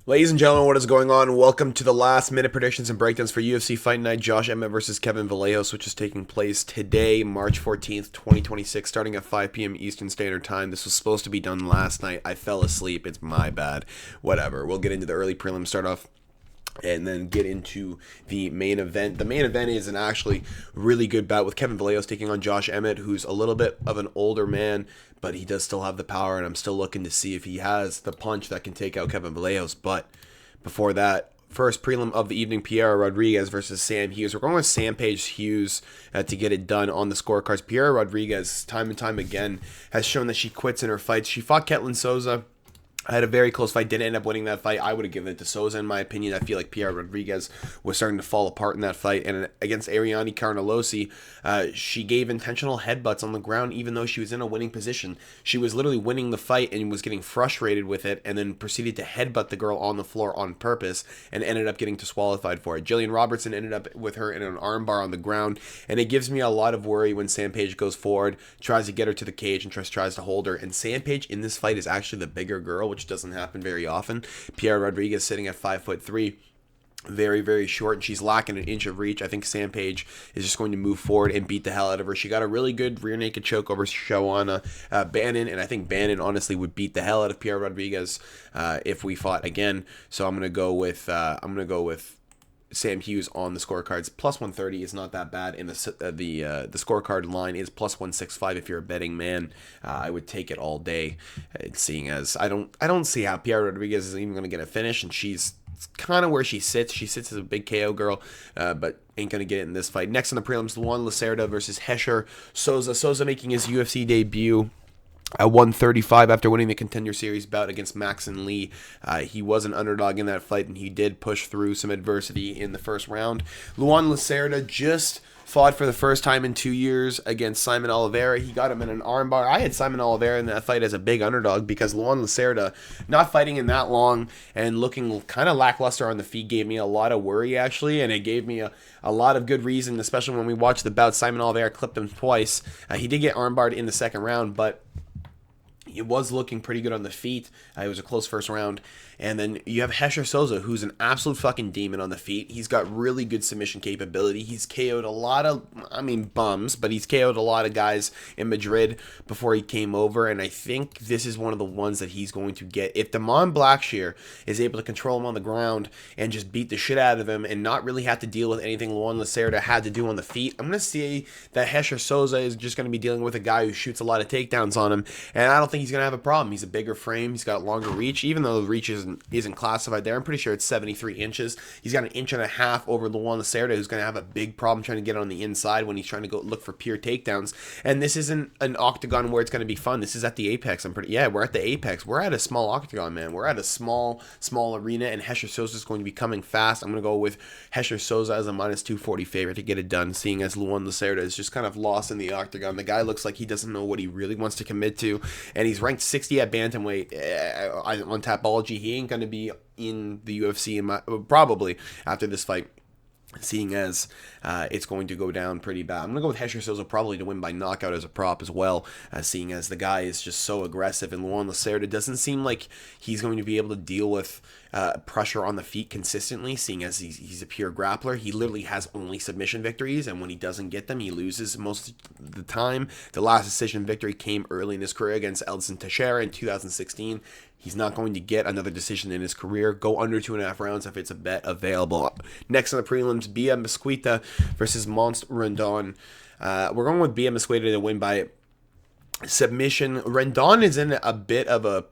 Ladies and gentlemen, what is going on? Welcome to the last minute predictions and breakdowns for UFC Fight Night Josh Emmett versus Kevin Vallejos, which is taking place today, March 14th, 2026, starting at 5 p.m. Eastern Standard Time. This was supposed to be done last night. I fell asleep. It's my bad. Whatever. We'll get into the early prelims, start off and then get into the main event. The main event is an actually really good bout with Kevin Vallejos taking on Josh Emmett, who's a little bit of an older man, but he does still have the power, and I'm still looking to see if he has the punch that can take out Kevin Vallejos. But before that, first prelim of the evening, Piera Rodriguez versus Sam Hughes. We're going with Sam Page Hughes to get it done on the scorecards. Piera Rodriguez, time and time again, has shown that she quits in her fights. She fought Ketlin Souza. I had a very close fight, didn't end up winning that fight. I would have given it to Souza, in my opinion. I feel like Piera Rodriguez was starting to fall apart in that fight. And against Ariane Carnelossi, she gave intentional headbutts on the ground, even though she was in a winning position. She was literally winning the fight and was getting frustrated with it, and then proceeded to headbutt the girl on the floor on purpose, and ended up getting disqualified for it. Jillian Robertson ended up with her in an armbar on the ground, and it gives me a lot of worry when Sam Page goes forward, tries to get her to the cage, and tries to hold her. And Sam Page in this fight is actually the bigger girl, which doesn't happen very often. Piera Rodriguez sitting at 5'3", very, very short, and she's lacking an inch of reach. I think Sam Page is just going to move forward and beat the hell out of her. She got a really good rear naked choke over Shawana Bannon, and I think Bannon honestly would beat the hell out of Piera Rodriguez if we fought again. So I'm gonna go with Sam Hughes on the scorecards. Plus 130 is not that bad, and the scorecard line is plus 165 if you're a betting man. I would take it all day, seeing as I don't see how Piera Rodriguez is even going to get a finish, and she's kind of where she sits. She sits as a big KO girl, but ain't going to get it in this fight. Next on the prelims, Luan Lacerda versus Hesher Souza. Souza making his UFC debut at 135 after winning the Contender Series bout against Maxon Lee. He was an underdog in that fight, and he did push through some adversity in the first round. Luan Lacerda just fought for the first time in 2 years against Simon Oliveira. He got him in an armbar. I had Simon Oliveira in that fight as a big underdog because Luan Lacerda, not fighting in that long and looking kind of lackluster on the feet, gave me a lot of worry, actually, and it gave me a lot of good reason, especially when we watched the bout. Simon Oliveira clipped him twice. He did get armbarred in the second round, but it was looking pretty good on the feet. It was a close first round. And then you have Hesher Souza, who's an absolute fucking demon on the feet. He's got really good submission capability. He's KO'd a lot of, bums, but he's KO'd a lot of guys in Madrid before he came over. And I think this is one of the ones that he's going to get. If Damon Blackshear is able to control him on the ground and just beat the shit out of him and not really have to deal with anything Luan Lacerda had to do on the feet, I'm going to see that Hesher Souza is just going to be dealing with a guy who shoots a lot of takedowns on him. And I don't think he's going to have a problem. He's a bigger frame. He's got longer reach, even though the reach isn't classified there. I'm pretty sure it's 73 inches. He's got an inch and a half over Luan Lacerda, who's going to have a big problem trying to get on the inside when he's trying to go look for pure takedowns. And this isn't an octagon where it's going to be fun. This is at the Apex. We're at the Apex. We're at a small octagon, man. We're at a small arena, and Hesher Souza is going to be coming fast. I'm going to go with Hesher Souza as a minus 240 favorite to get it done, seeing as Luan Lacerda is just kind of lost in the octagon. The guy looks like he doesn't know what he really wants to commit to, and he's ranked 60 at bantamweight on Tapology. He ain't going to be in the UFC probably after this fight, seeing as it's going to go down pretty bad. I'm going to go with Hesher Souza probably to win by knockout as a prop as well, seeing as the guy is just so aggressive, and Luan Lacerda doesn't seem like he's going to be able to deal with pressure on the feet consistently, seeing as he's a pure grappler. He literally has only submission victories, and when he doesn't get them, he loses most of the time. The last decision victory came early in his career against Elson Teixeira in 2016. He's not going to get another decision in his career. Go under 2.5 rounds if it's a bet available. Next on the prelims, Bia Mesquita versus Mons Rendon. We're going with Bia Mesquita to win by submission. Rendon is in a bit of a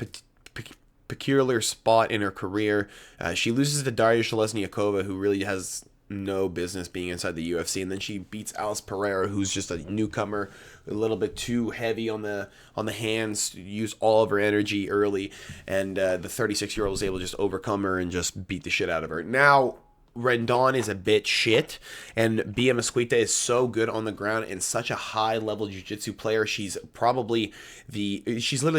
peculiar spot in her career. She loses to Daria Shalesniakova, who really has no business being inside the UFC, and then she beats Alice Pereira, who's just a newcomer, a little bit too heavy on the hands, use all of her energy early, and the 36-year-old was able to just overcome her and just beat the shit out of her. Now Rendon is a bit shit, and Bia Mesquita is so good on the ground and such a high-level jiu-jitsu player. She's literally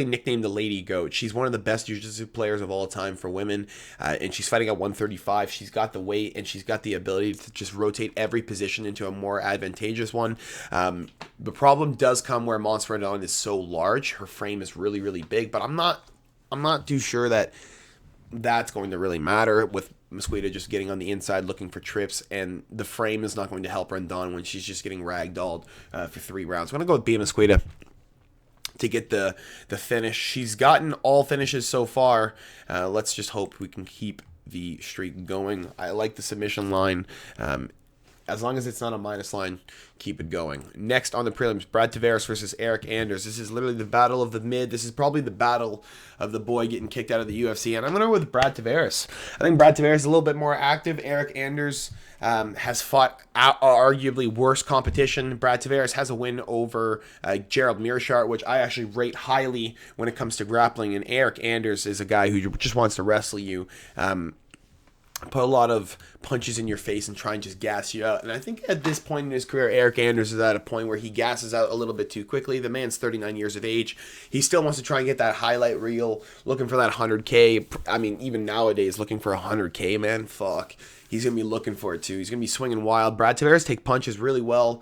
nicknamed the Lady Goat. She's one of the best jiu-jitsu players of all time for women, and she's fighting at 135. She's got the weight, and she's got the ability to just rotate every position into a more advantageous one. The problem does come where Mons Rendon is so large. Her frame is really, really big, but I'm not too sure that that's going to really matter with Mosqueda just getting on the inside looking for trips, and the frame is not going to help Rendon when she's just getting ragdolled for 3 rounds. I'm going to go with Bia Mosqueda to get the finish. She's gotten all finishes so far. Let's just hope we can keep the streak going. I like the submission line. As long as it's not a minus line, keep it going. Next on the prelims, Brad Tavares versus Eric Anders. This is literally the battle of the mid. This is probably the battle of the boy getting kicked out of the UFC. And I'm going to go with Brad Tavares. I think Brad Tavares is a little bit more active. Eric Anders has fought arguably worse competition. Brad Tavares has a win over Gerald Mearshart, which I actually rate highly when it comes to grappling. And Eric Anders is a guy who just wants to wrestle you. Put a lot of punches in your face and try and just gas you out. And I think at this point in his career, Eric Anders is at a point where he gasses out a little bit too quickly. The man's 39 years of age. He still wants to try and get that highlight reel, looking for that 100K. I mean, even nowadays, looking for 100K, man, fuck. He's going to be looking for it, too. He's going to be swinging wild. Brad Tavares take punches really well.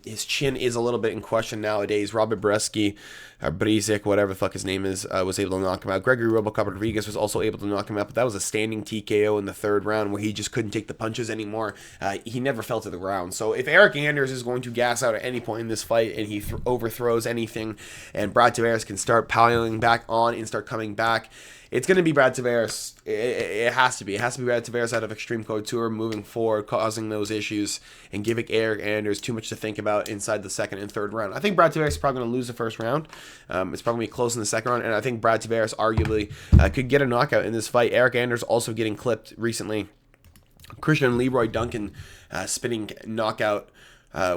His chin is a little bit in question nowadays. Robert Bresky, Brezek, whatever the fuck his name is, was able to knock him out. Gregory Robocop Rodriguez was also able to knock him out, but that was a standing TKO in the 3rd round where he just couldn't take the punches anymore. He never fell to the ground. So if Eric Anders is going to gas out at any point in this fight and he overthrows anything and Brad Tavares can start piling back on and start coming back, it's going to be Brad Tavares. It has to be. It has to be Brad Tavares out of Extreme Couture moving forward, causing those issues, and giving Eric Anders too much to think about inside the 2nd and 3rd round. I think Brad Tavares is probably going to lose the 1st round. It's probably going to be close in the 2nd round, and I think Brad Tavares arguably could get a knockout in this fight. Eric Anders also getting clipped recently. Christian Leroy Duncan spinning knockout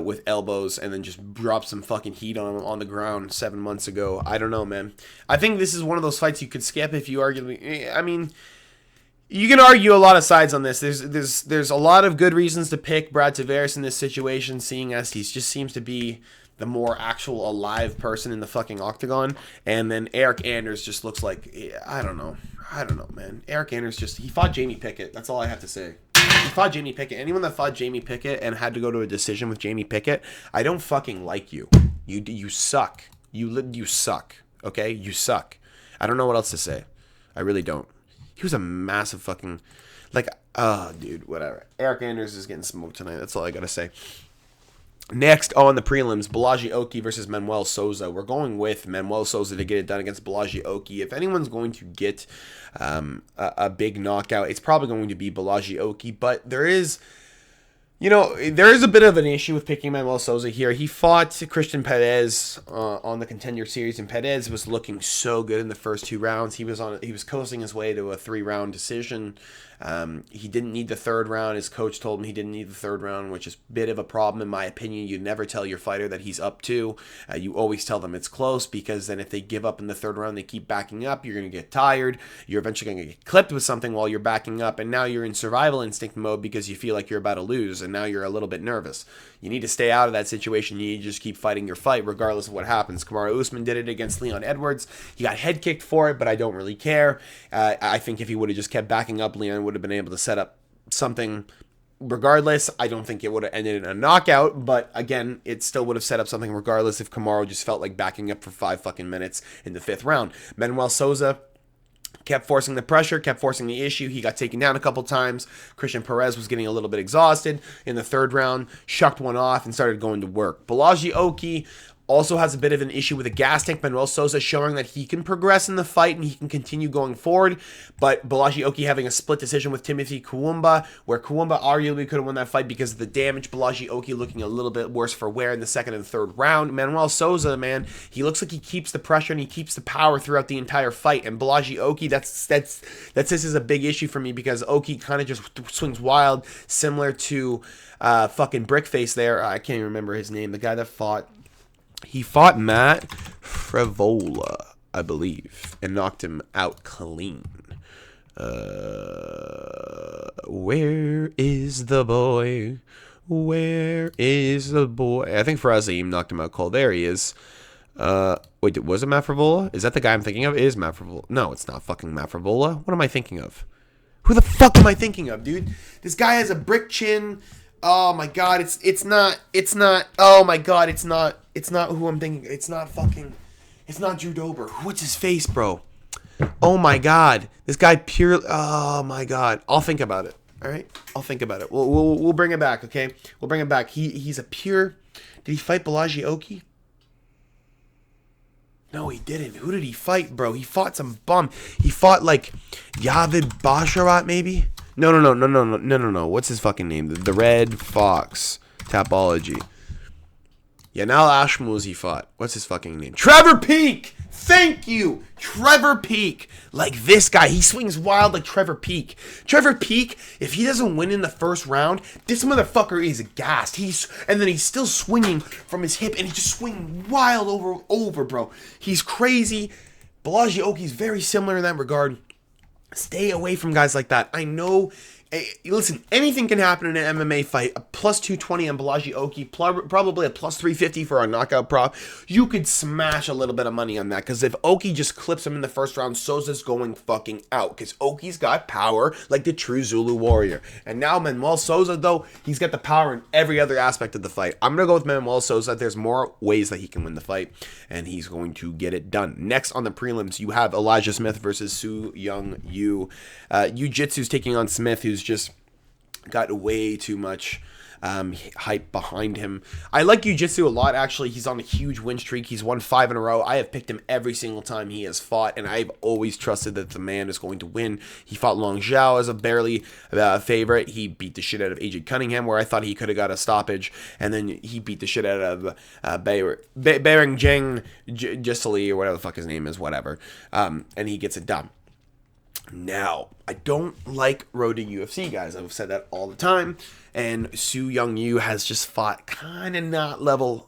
with elbows and then just dropped some fucking heat on him on the ground 7 months ago. I don't know, man. I think this is one of those fights you could skip if you argue. I mean, you can argue a lot of sides on this. There's a lot of good reasons to pick Brad Tavares in this situation, seeing as he just seems to be the more actual alive person in the fucking octagon. And then Eric Anders just looks like, I don't know, man. Eric Anders he fought Jamie Pickett. That's all I have to say. He fought Jamie Pickett. Anyone that fought Jamie Pickett and had to go to a decision with Jamie Pickett, I don't fucking like you. You suck. You suck. Okay? You suck. I don't know what else to say. I really don't. He was a massive fucking, dude, whatever. Eric Anders is getting smoked tonight. That's all I gotta say. Next on the prelims, Balaji Oki versus Manuel Souza. We're going with Manuel Souza to get it done against Balaji Oki. If anyone's going to get a big knockout, it's probably going to be Balaji Oki. But there is a bit of an issue with picking Manuel Souza here. He fought Christian Perez on the Contender Series, and Perez was looking so good in the first 2 rounds. He was coasting his way to a 3-round decision. He didn't need the 3rd round. His coach told him he didn't need the 3rd round, which is a bit of a problem in my opinion. You never tell your fighter that he's up to. You always tell them it's close, because then if they give up in the 3rd round, they keep backing up. You're going to get tired. You're eventually going to get clipped with something while you're backing up, and now you're in survival instinct mode because you feel like you're about to lose, and now you're a little bit nervous. You need to stay out of that situation. You need to just keep fighting your fight regardless of what happens. Kamaru Usman did it against Leon Edwards. He got head kicked for it, but I don't really care. I think if he would have just kept backing up, Leon would have been able to set up something regardless. I don't think it would have ended in a knockout, but again, it still would have set up something regardless if Kamaru just felt like backing up for 5 fucking minutes in the 5th round. Manuel Souza kept forcing the pressure, kept forcing the issue. He got taken down a couple times. Christian Perez was getting a little bit exhausted in the 3rd round, shucked one off, and started going to work. Balaji Oki also has a bit of an issue with the gas tank. Manuel Souza showing that he can progress in the fight and he can continue going forward. But Balaji Oki having a split decision with Timothy Kuumba, where Kuumba arguably could have won that fight because of the damage. Balaji Oki looking a little bit worse for wear in the 2nd and 3rd round. Manuel Souza, man, he looks like he keeps the pressure and he keeps the power throughout the entire fight. And Balaji Oki, this is a big issue for me, because Oki kind of just swings wild, similar to fucking Brickface there. I can't even remember his name. The guy that fought. He fought Matt Frevola, I believe, and knocked him out clean. Where is the boy? Where is the boy? I think Farazim knocked him out cold. There he is. Wait, was it Matt Frevola? Is that the guy I'm thinking of? It is Matt Frevola. No, it's not fucking Matt Frevola. What am I thinking of? Who the fuck am I thinking of, dude? This guy has a brick chin. Oh my god, it's not, oh my god, it's not who I'm thinking. It's not Drew Dober. What's his face, bro? Oh my God, this guy pure. Oh my God, I'll think about it. All right, I'll think about it. We'll bring it back. Okay, we'll bring it back. He's a pure. Did he fight Vallejos? No, he didn't. Who did he fight, bro? He fought some bum. He fought like Yavid Basharat, maybe. No. What's his fucking name? The Red Fox Tapology. Yeah, now Ashmuz he fought. What's his fucking name? Trevor Peek! Thank you! Trevor Peek. Like this guy. He swings wild like Trevor Peek. Trevor Peek, if he doesn't win in the first round, this motherfucker is gassed. And then he's still swinging from his hip, and he's just swinging wild over, bro. He's crazy. Vallejos very similar in that regard. Stay away from guys like that. I know. Listen, anything can happen in an MMA fight. A plus 220 on Vallejos, probably a plus 350 for a knockout prop. You could smash a little bit of money on that, because if Oki just clips him in the first round, Souza's going fucking out, because Oki's got power like the true Zulu warrior. And now Manuel Souza, though, he's got the power in every other aspect of the fight. I'm going to go with Manuel Souza. There's more ways that he can win the fight, and he's going to get it done. Next on the prelims, you have Elijah Smith versus Su Young Yu. Jiu-Jitsu's taking on Smith, who's just got way too much hype behind him. I like Jiu-Jitsu a lot, actually. He's on a huge win streak. He's won 5 in a row. I have picked him every single time he has fought, and I've always trusted that the man is going to win. He fought Long Zhao as a barely favorite. He beat the shit out of AJ Cunningham, where I thought he could have got a stoppage, and then he beat the shit out of Beirang Zheng Jisali, or whatever the fuck his name is, whatever, and he gets it done. Now, I don't like road to UFC, guys. I've said that all the time. And Su Young Yu has just fought kind of not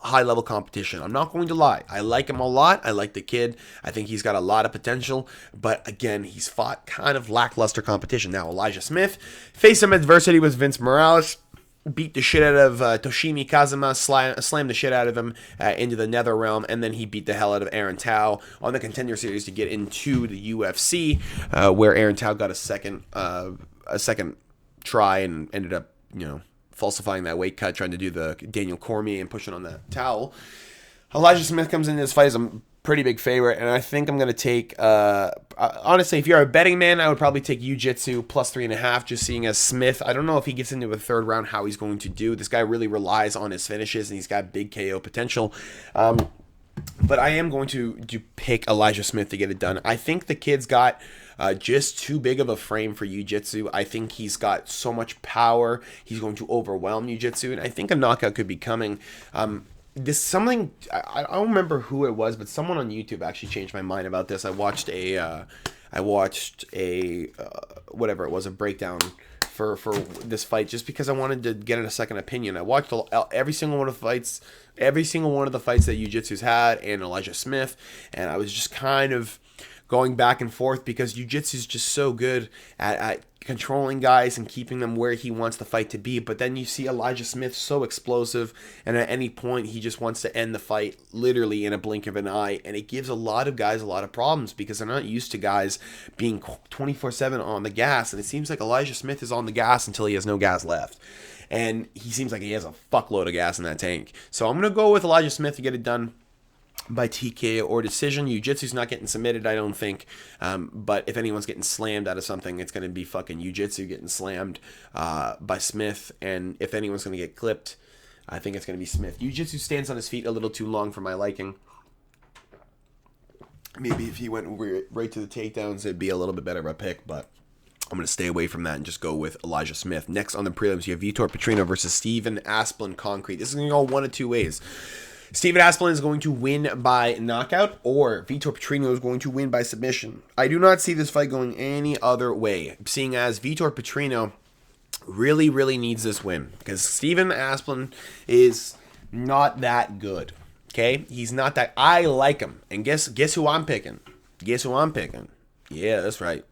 high level competition. I'm not going to lie. I like him a lot. I like the kid. I think he's got a lot of potential. But again, he's fought kind of lackluster competition. Now, Elijah Smith faced some adversity with Vince Morales. Beat the shit out of Toshimi Kazuma, slammed the shit out of him into the nether realm, and then he beat the hell out of Aaron Tao on the Contender Series to get into the UFC, where Aaron Tao got a second try and ended up, falsifying that weight cut, trying to do the Daniel Cormier and pushing on that towel. Elijah Smith comes into this fight as a pretty big favorite, and I think I'm going to take, honestly, if you're a betting man, I would probably take Jiu-Jitsu plus 3.5, just seeing as Smith, I don't know if he gets into a third round, how he's going to do. This guy really relies on his finishes, and he's got big KO potential. But I am going to pick Elijah Smith to get it done. I think the kid's got just too big of a frame for Jiu-Jitsu. I think he's got so much power. He's going to overwhelm Jiu-Jitsu, and I think a knockout could be coming. I don't remember who it was, but someone on YouTube actually changed my mind about this. I watched a whatever it was, a breakdown for this fight, just because I wanted to get a second opinion. I watched every single one of the fights that Jiu-Jitsu's had, and Elijah Smith, and I was just kind of going back and forth, because Jiu-Jitsu is just so good at controlling guys and keeping them where he wants the fight to be. But then you see Elijah Smith so explosive, and at any point he just wants to end the fight literally in a blink of an eye, and it gives a lot of guys a lot of problems, because they're not used to guys being 24/7 on the gas, and it seems like Elijah Smith is on the gas until he has no gas left. And he seems like he has a fuckload of gas in that tank. So I'm going to go with Elijah Smith to get it done by TKO or decision. Jiu-Jitsu's not getting submitted, I don't think. But if anyone's getting slammed out of something, it's going to be fucking Jiu-Jitsu getting slammed by Smith. And if anyone's going to get clipped, I think it's going to be Smith. Jiu-Jitsu stands on his feet a little too long for my liking. Maybe if he went right to the takedowns, it'd be a little bit better of a pick, but I'm going to stay away from that and just go with Elijah Smith. Next on the prelims, you have Vitor Petrino versus Steven Asplin Concrete. This is going to go one of two ways. Steven Asplin is going to win by knockout, or Vitor Petrino is going to win by submission. I do not see this fight going any other way, seeing as Vitor Petrino really, really needs this win, because Steven Asplin is not that good. Okay? He's not that. I like him. And guess who I'm picking? Guess who I'm picking? Yeah, that's right.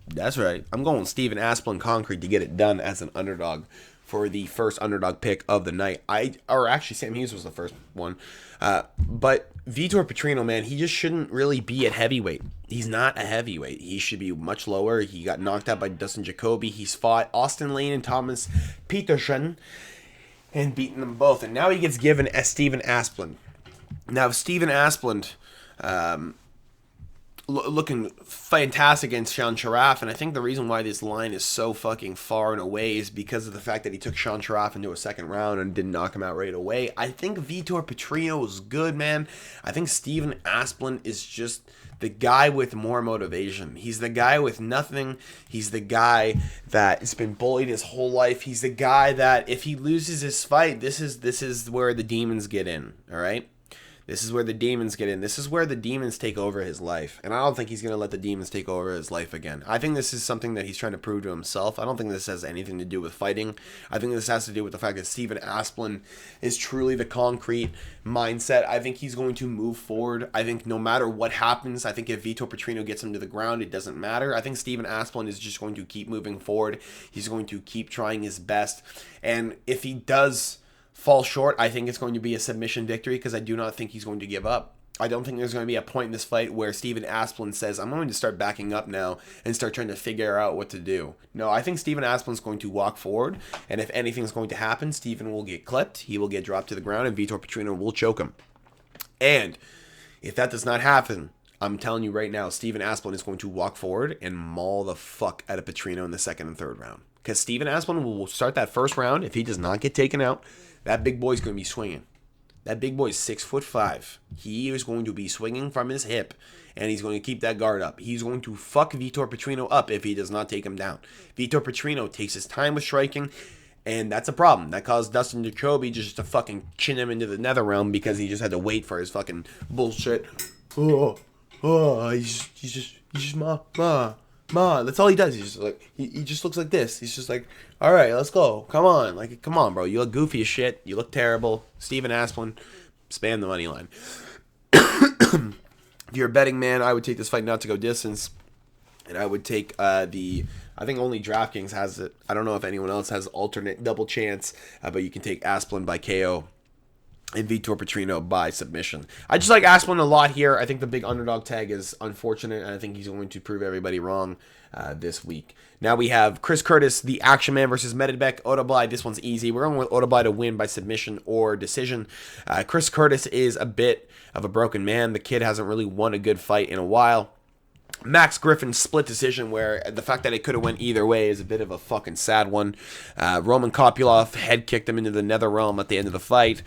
That's right. I'm going Steven Asplin Concrete to get it done as an underdog for the first underdog pick of the night. Actually, Sam Hughes was the first one. But Vitor Petrino, man, he just shouldn't really be at heavyweight. He's not a heavyweight. He should be much lower. He got knocked out by Dustin Jacoby. He's fought Austin Lane and Thomas Peterson and beaten them both. And now he gets given as Steven Asplin. Now, Steven Asplin, looking fantastic against Sean Sharaf, and I think the reason why this line is so fucking far and away is because of the fact that he took Sean Sharaf into a second round and didn't knock him out right away. I think Vitor Petrino is good, man. I think Steven Asplund is just the guy with more motivation. He's the guy with nothing. He's the guy that has been bullied his whole life. He's the guy that if he loses his fight, this is where the demons get in, all right? This is where the demons get in. This is where the demons take over his life. And I don't think he's going to let the demons take over his life again. I think this is something that he's trying to prove to himself. I don't think this has anything to do with fighting. I think this has to do with the fact that Steven Asplund is truly the concrete mindset. I think he's going to move forward. I think no matter what happens, I think if Vitor Petrino gets him to the ground, it doesn't matter. I think Steven Asplund is just going to keep moving forward. He's going to keep trying his best. And if he does fall short, I think it's going to be a submission victory because I do not think he's going to give up. I don't think there's going to be a point in this fight where Steven Asplund says, I'm going to start backing up now and start trying to figure out what to do. No, I think Steven Asplund's going to walk forward, and if anything's going to happen, Steven will get clipped, he will get dropped to the ground, and Vitor Petrino will choke him. And if that does not happen, I'm telling you right now, Steven Asplund is going to walk forward and maul the fuck out of Petrino in the second and third round. Because Steven Asplund will start that first round. If he does not get taken out, that big boy's going to be swinging. That big boy's 6'5". He is going to be swinging from his hip, and he's going to keep that guard up. He's going to fuck Vitor Petrino up if he does not take him down. Vitor Petrino takes his time with striking, and that's a problem. That caused Dustin Jacoby just to fucking chin him into the nether realm because he just had to wait for his fucking bullshit. He's just Ma, that's all he does. He's just like, he just looks like this. He's just like, all right, let's go. Come on, bro. You look goofy as shit. You look terrible. Steven Asplund, spam the money line. If you're a betting man, I would take this fight not to go distance. And I would take I think only DraftKings has it. I don't know if anyone else has alternate double chance, but you can take Asplund by KO and Vitor Petrino by submission. I just like Asplund a lot here. I think the big underdog tag is unfortunate, and I think he's going to prove everybody wrong this week. Now we have Chris Curtis, the Action Man, versus Medibek Odabai. This one's easy. We're going with Odabai to win by submission or decision. Chris Curtis is a bit of a broken man. The kid hasn't really won a good fight in a while. Max Griffin's split decision, where the fact that it could have went either way is a bit of a fucking sad one. Roman Kopylov head kicked him into the nether realm at the end of the fight.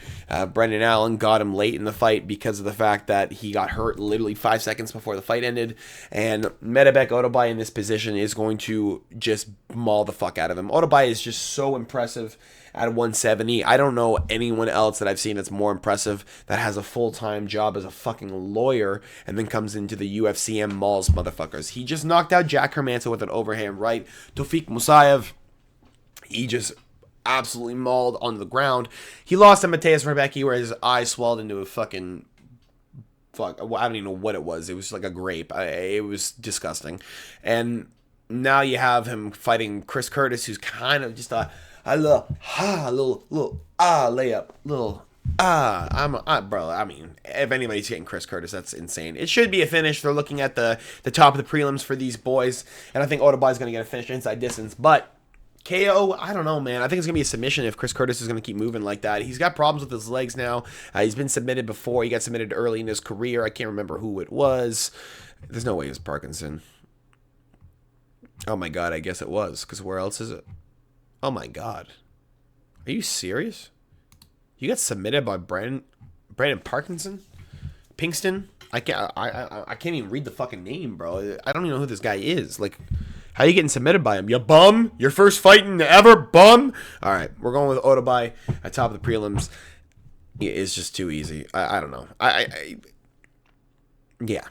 Brendan Allen got him late in the fight because of the fact that he got hurt literally 5 seconds before the fight ended. And Medibek Odabai in this position is going to just maul the fuck out of him. Odabai is just so impressive at 170. I don't know anyone else that I've seen that's more impressive, that has a full-time job as a fucking lawyer and then comes into the UFC and mauls motherfuckers. He just knocked out Jack Hermanson with an overhand right. Tofik Musayev, he just absolutely mauled on the ground. He lost to Mateus Rebecki, where his eye swelled into a fucking I don't even know what it was. It was like a grape. It was disgusting. And now you have him fighting Chris Curtis, who's kind of just a little layup, bro. I mean, if anybody's getting Chris Curtis, that's insane. It should be a finish. They're looking at the top of the prelims for these boys, and I think Odabai's going to get a finish inside distance. But KO, I don't know, man. I think it's going to be a submission if Chris Curtis is going to keep moving like that. He's got problems with his legs now. He's been submitted before. He got submitted early in his career. I can't remember who it was. There's no way it was Parkinson. Oh my God, I guess it was, because where else is it? Oh my God. Are you serious? You got submitted by Brandon Parkinson? Pinkston? I can't even read the fucking name, bro. I don't even know who this guy is. Like, how are you getting submitted by him? You bum? Your first fighting ever, bum? All right, we're going with Odabai at top of the prelims. It's just too easy. I don't know. Yeah.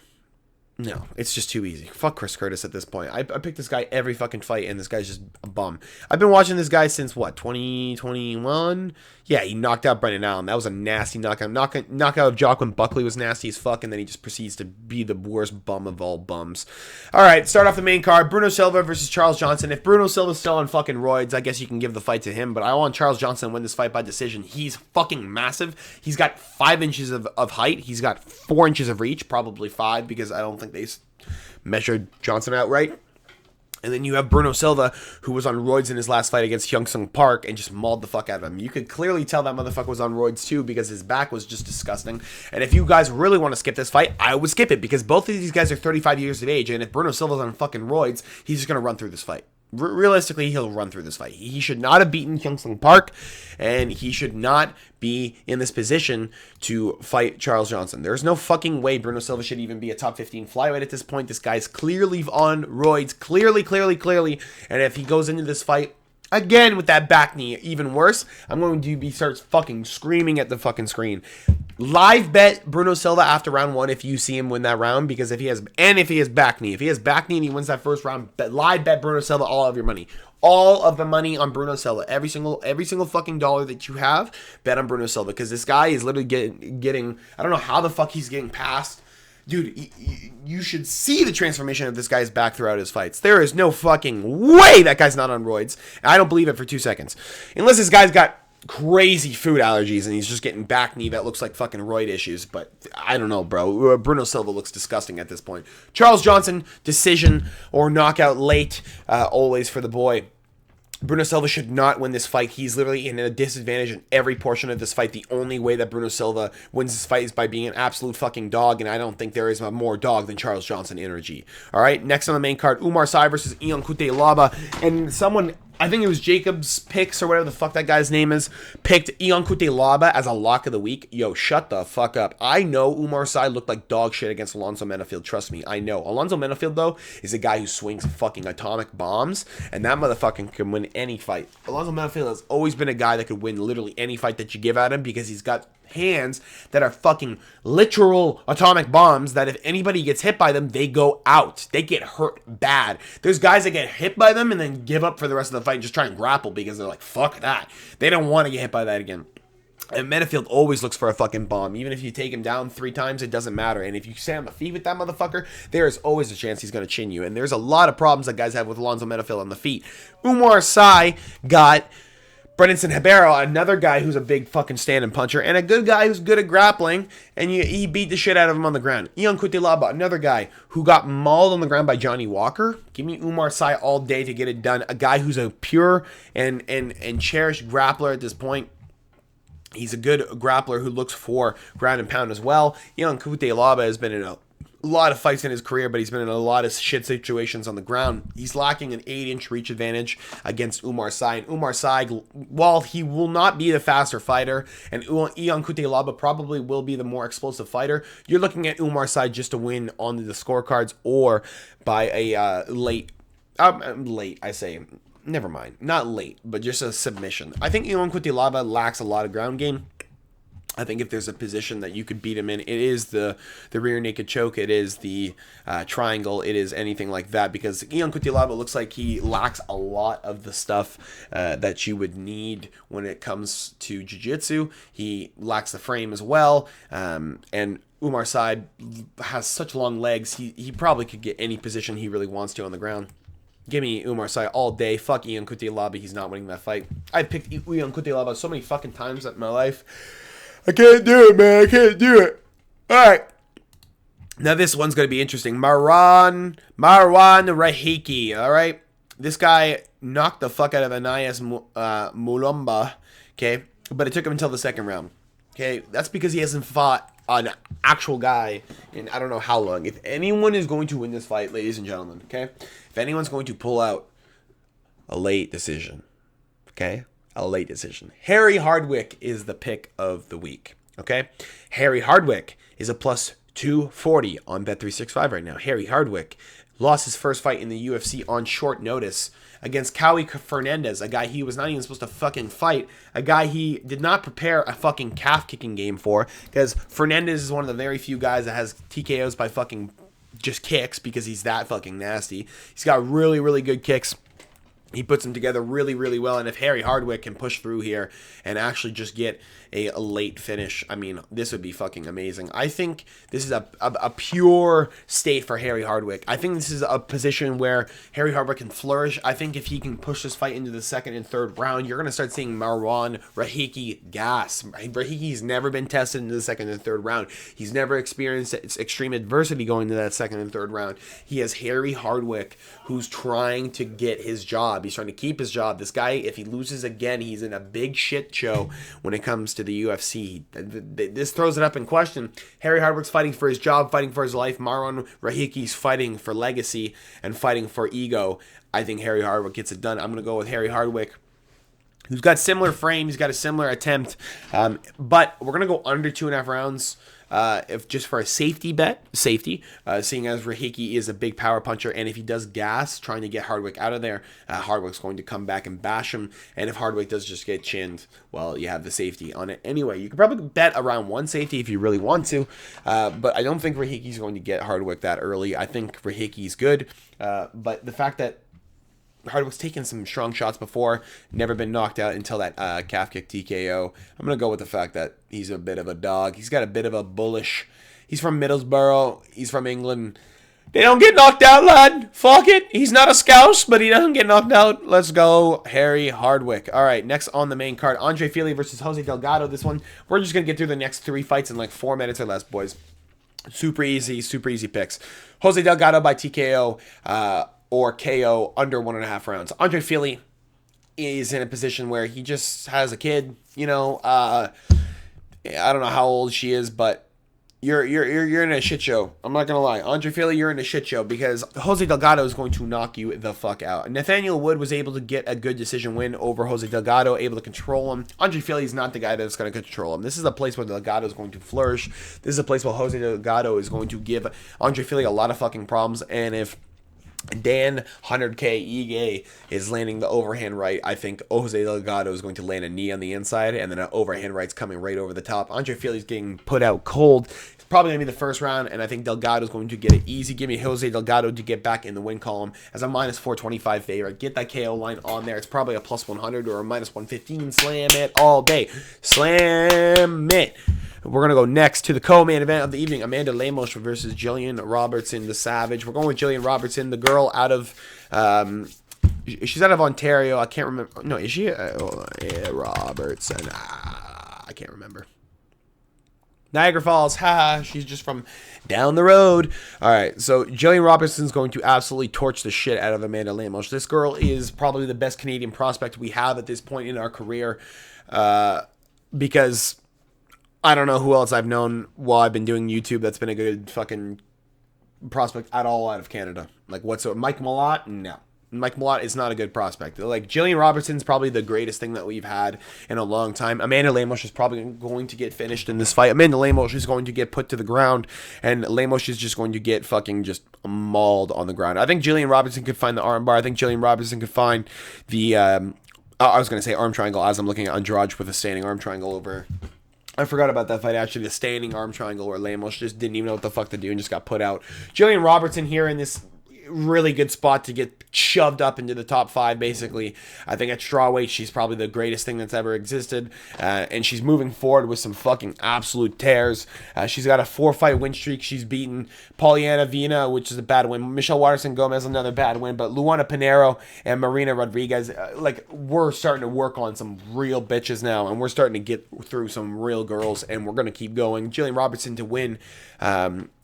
No, it's just too easy. Fuck Chris Curtis at this point. I pick this guy every fucking fight, and this guy's just a bum. I've been watching this guy since, what, 2021? Yeah, he knocked out Brendan Allen. That was a nasty knockout. Knockout of Joaquin Buckley was nasty as fuck, and then he just proceeds to be the worst bum of all bums. All right, start off the main card. Bruno Silva versus Charles Johnson. If Bruno Silva's still on fucking roids, I guess you can give the fight to him, but I want Charles Johnson to win this fight by decision. He's fucking massive. He's got 5 inches of height. He's got 4 inches of reach, probably 5, because I don't think they measured Johnson out right. And then you have Bruno Silva, who was on roids in his last fight against Hyung-Sung Park and just mauled the fuck out of him. You could clearly tell that motherfucker was on roids too because his back was just disgusting. And if you guys really want to skip this fight, I would skip it because both of these guys are 35 years of age. And if Bruno Silva's on fucking roids, he's just going to run through this fight. Realistically, he'll run through this fight. He should not have beaten Hyung-Sung Park, and he should not be in this position to fight Charles Johnson. There's no fucking way Bruno Silva should even be a top 15 flyweight at this point. This guy's clearly on roids. Clearly. And if he goes into this fight again with that back knee, even worse, I'm going to be starts fucking screaming at the fucking screen. Live bet Bruno Silva after round 1 if you see him win that round, because if he has back knee, and he wins that first round, live bet Bruno Silva all of your money. All of the money on Bruno Silva. Every single fucking dollar that you have, bet on Bruno Silva, because this guy is literally getting I don't know how the fuck he's getting past. Dude, you should see the transformation of this guy's back throughout his fights. There is no fucking way that guy's not on roids. I don't believe it for 2 seconds. Unless this guy's got crazy food allergies and he's just getting back knee that looks like fucking roid issues. But I don't know, bro. Bruno Silva looks disgusting at this point. Charles Johnson, decision or knockout late, always for the boy. Bruno Silva should not win this fight. He's literally in a disadvantage in every portion of this fight. The only way that Bruno Silva wins this fight is by being an absolute fucking dog, and I don't think there is a more dog than Charles Johnson energy. All right, next on the main card, Umar Sy versus Ion Cutelaba, and someone, I think it was Jacob's Picks or whatever the fuck that guy's name is, picked Ion Cutelaba as a lock of the week. Yo, shut the fuck up. I know Umar Sy looked like dog shit against Alonzo Menafield. Trust me, I know. Alonzo Menafield, though, is a guy who swings fucking atomic bombs, and that motherfucker can win any fight. Alonzo Menafield has always been a guy that could win literally any fight that you give at him because he's got hands that are fucking literal atomic bombs that if anybody gets hit by them, they go out. They get hurt bad. There's guys that get hit by them and then give up for the rest of the fight and just try and grapple because they're like, fuck that. They don't want to get hit by that again. And Menafield always looks for a fucking bomb. Even if you take him down 3 times, it doesn't matter. And if you stay on the feet with that motherfucker, there is always a chance he's going to chin you. And there's a lot of problems that guys have with Alonzo Menafield on the feet. Umar Sy got Brennison Ribeiro, another guy who's a big fucking stand-and puncher, and a good guy who's good at grappling, and he beat the shit out of him on the ground. Ion Cutelaba, another guy who got mauled on the ground by Johnny Walker. Give me Umar Sy all day to get it done. A guy who's a pure and cherished grappler at this point. He's a good grappler who looks for ground and pound as well. Ion Cutelaba has been in a lot of fights in his career, but he's been in a lot of shit situations on the ground. He's lacking an 8-inch reach advantage against Umar Sy. And Umar Sy, while he will not be the faster fighter, and Ion Cutelaba probably will be the more explosive fighter, you're looking at Umar Sy just to win on the scorecards or by a never mind, not late, but just a submission. I think Ion Cutelaba lacks a lot of ground game. I think if there's a position that you could beat him in, it is the rear naked choke, it is the triangle, it is anything like that, because Ion Cutelaba looks like he lacks a lot of the stuff that you would need when it comes to jiu-jitsu. He lacks the frame as well, and Umar Sy has such long legs, he probably could get any position he really wants to on the ground. Give me Umar Sy all day. Fuck Ion Cutelaba. He's not winning that fight. I picked Ion Cutelaba so many fucking times in my life. I can't do it, man. I can't do it. All right. Now this one's going to be interesting. Marwan Rahiki. All right. This guy knocked the fuck out of Anais Mulumba. Okay. But it took him until the second round. Okay. That's because he hasn't fought an actual guy in I don't know how long. If anyone is going to win this fight, ladies and gentlemen, okay? If anyone's going to pull out a late decision, okay? A late decision. Harry Hardwick is the pick of the week, okay? Harry Hardwick is a plus 240 on Bet365 right now. Harry Hardwick lost his first fight in the UFC on short notice against Cowie Fernandez, a guy he was not even supposed to fucking fight, a guy he did not prepare a fucking calf-kicking game for, because Fernandez is one of the very few guys that has TKOs by fucking just kicks, because he's that fucking nasty. He's got really, really good kicks. He puts them together really, really well. And if Harry Hardwick can push through here and actually just get a late finish, I mean, this would be fucking amazing. I think this is a pure state for Harry Hardwick. I think this is a position where Harry Hardwick can flourish. I think if he can push this fight into the second and third round, you're going to start seeing Marwan Rahiki gas. Rahiki's never been tested into the second and third round. He's never experienced extreme adversity going to that second and third round. He has Harry Hardwick, who's trying to get his job. He's trying to keep his job. This guy, if he loses again, he's in a big shit show when it comes to the UFC. This throws it up in question. Harry Hardwick's fighting for his job, fighting for his life. Marwan Rahiki's fighting for legacy and fighting for ego. I think Harry Hardwick gets it done. I'm going to go with Harry Hardwick, who's got similar frame. He's got a similar attempt. But we're going to go under 2.5 rounds. If just for a safety bet, seeing as Rahiki is a big power puncher, and if he does gas, trying to get Hardwick out of there, Hardwick's going to come back and bash him, and if Hardwick does just get chinned, well, you have the safety on it anyway. You could probably bet around 1 safety if you really want to, but I don't think Rahiki's going to get Hardwick that early. I think Rahiki's good, but the fact that Hardwick's taken some strong shots before, never been knocked out until that calf kick TKO. I'm going to go with the fact that he's a bit of a dog. He's got a bit of a bullish. He's from Middlesbrough. He's from England. They don't get knocked out, lad. Fuck it. He's not a scouse, but he doesn't get knocked out. Let's go, Harry Hardwick. All right, next on the main card, Andre Fili versus Jose Delgado. This one, we're just going to get through the next 3 fights in like 4 minutes or less, boys. Super easy picks. Jose Delgado by TKO. Or KO under 1.5 rounds. Andre Fili is in a position where he just has a kid. You know, I don't know how old she is, but you're in a shit show. I'm not gonna lie, Andre Fili, you're in a shit show because Jose Delgado is going to knock you the fuck out. Nathaniel Wood was able to get a good decision win over Jose Delgado, able to control him. Andre Fili is not the guy that's going to control him. This is a place where Delgado is going to flourish. This is a place where Jose Delgado is going to give Andre Fili a lot of fucking problems, and if Dan 100K Ige is landing the overhand right, I think Jose Delgado is going to land a knee on the inside, and then an overhand right's coming right over the top. Andre Fili's getting put out cold. It's probably going to be the first round, and I think Delgado's going to get it easy. Give me Jose Delgado to get back in the win column as a minus 425 favorite. Get that KO line on there. It's probably a plus 100 or a minus 115. Slam it all day. Slam it. We're going to go next to the co-main event of the evening, Amanda Lemos versus Jillian Robertson, the Savage. We're going with Jillian Robertson, the girl out of, she's out of Ontario. I can't remember. No, is she? Yeah, Robertson. I can't remember. Niagara Falls, she's just from down the road. All right, so Jillian Robertson's going to absolutely torch the shit out of Amanda Lemos. This girl is probably the best Canadian prospect we have at this point in our career because I don't know who else I've known while I've been doing YouTube that's been a good fucking prospect at all out of Canada. Like, whatsoever. Mike Malott? No. Mike Malott is not a good prospect. Like, Jillian Robertson's probably the greatest thing that we've had in a long time. Amanda Lemos is probably going to get finished in this fight. Amanda Lemos is going to get put to the ground, and Lemos is just going to get fucking just mauled on the ground. I think Jillian Robertson could find the armbar. I think Jillian Robertson could find the, I was going to say arm triangle as I'm looking at Andrade with a standing arm triangle over. I forgot about that fight, actually. The standing arm triangle where Lemos just didn't even know what the fuck to do and just got put out. Jillian Robertson here in this really good spot to get shoved up into the top 5, basically. I think at strawweight, she's probably the greatest thing that's ever existed. And she's moving forward with some fucking absolute tears. She's got a 4-fight win streak. She's beaten Polyana Vina, which is a bad win. Michelle Waterson Gomez, another bad win. But Luana Pinheiro and Marina Rodriguez, we're starting to work on some real bitches now. And we're starting to get through some real girls. And we're going to keep going. Jillian Robertson to win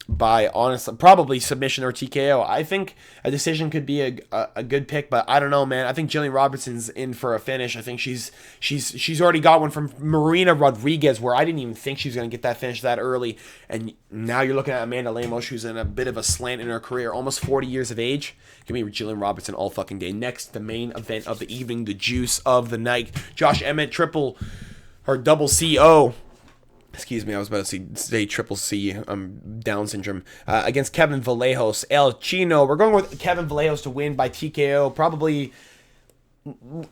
by, honestly, probably submission or TKO. I think a decision could be a good pick, but I don't know, man. I think Jillian Robertson's in for a finish. I think she's already got one from Marina Rodriguez, where I didn't even think she was going to get that finish that early. And now you're looking at Amanda Lemos, who's in a bit of a slant in her career, almost 40 years of age. Give me Jillian Robertson all fucking day. Next, the main event of the evening, the juice of the night. Josh Emmett, double CO. Excuse me, I was about to say triple C, Down syndrome, against Kevin Vallejos, El Chino. We're going with Kevin Vallejos to win by TKO, probably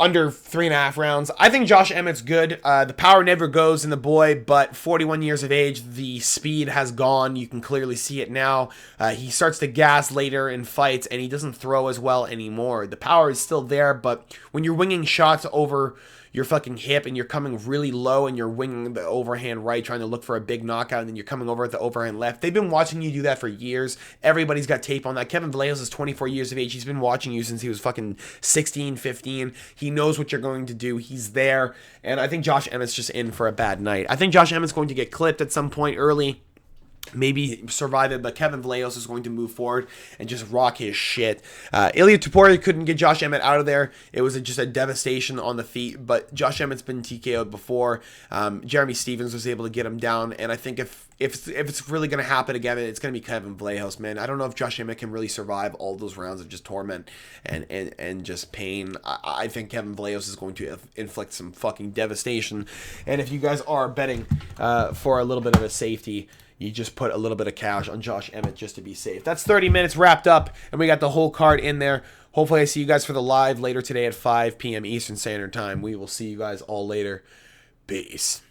under 3.5 rounds. I think Josh Emmett's good. The power never goes in the boy, but 41 years of age, the speed has gone. You can clearly see it now. He starts to gas later in fights, and he doesn't throw as well anymore. The power is still there, but when you're winging shots over your fucking hip and you're coming really low and you're winging the overhand right, trying to look for a big knockout, and then you're coming over at the overhand left. They've been watching you do that for years. Everybody's got tape on that. Kevin Vallejos is 24 years of age. He's been watching you since he was fucking 16, 15. He knows what you're going to do. He's there. And I think Josh Emmett's just in for a bad night. I think Josh Emmett's going to get clipped at some point early. Maybe survive it, but Kevin Vallejos is going to move forward and just rock his shit. Ilya Topuria couldn't get Josh Emmett out of there. It was just a devastation on the feet, but Josh Emmett's been TKO'd before. Jeremy Stephens was able to get him down, and I think if it's really going to happen again, it's going to be Kevin Vallejos, man. I don't know if Josh Emmett can really survive all those rounds of just torment and just pain. I think Kevin Vallejos is going to inflict some fucking devastation, and if you guys are betting for a little bit of a safety, you just put a little bit of cash on Josh Emmett just to be safe. That's 30 minutes wrapped up, and we got the whole card in there. Hopefully I see you guys for the live later today at 5 p.m. Eastern Standard Time. We will see you guys all later. Peace.